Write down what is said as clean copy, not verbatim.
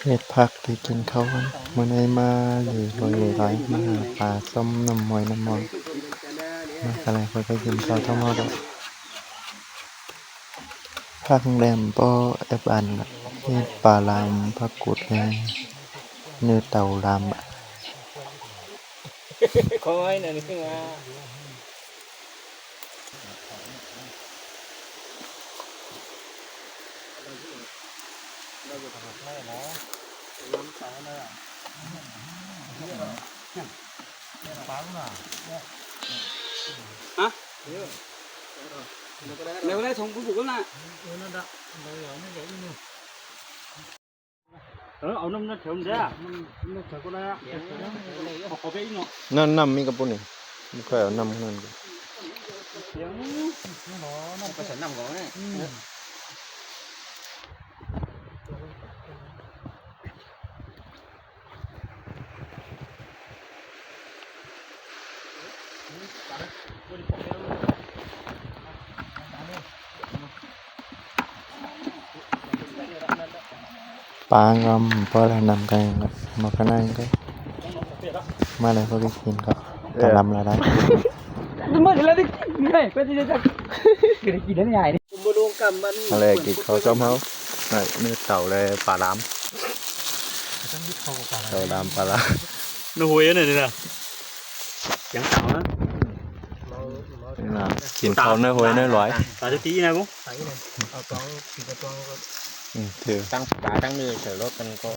เห็ดผักที่กินเขาวันมื่อในมาอยู่ลอยหลายมาหาปลาส้มน้ำมอยน้ำมอนมาอะไรเขาก็กินข้าวทั้งหมดอะผักแหลมป้อแอบอันละเห็ดปลาลามผักกุดแห้งเนื้อเต่าลามอะคอยนั่นนี่ว่าฮะเร็วเลยส่งผู้บุกกันนะเอาน้ำnó thèm ra nó thèm có đây có bé nó นั่นน้ำมีกระปุกนี่ไม่ค่อยเอาน้ำนั่นกัน nó phải sẵn nằm có nàyปลางำเพราะอะไรนำกันครับมากันนั่งก็มาอะไรเขาก็กินก็แต่ลำละได้ nó mới lên đi này quên đi ra cái gì đến ngày đi mua đồ cầm mình อะไรกินเขาวต้มเขาเนื้อเต่าเลยปลาล้ำเต่าล้ำปลาล้ nó hôi này nè chẳng tao á ำกินเขาวเนื้อหอยเนื้อหลอย tao cho tí này không ถือ ตั้งปลาตั้งนี่เสือรถกันก็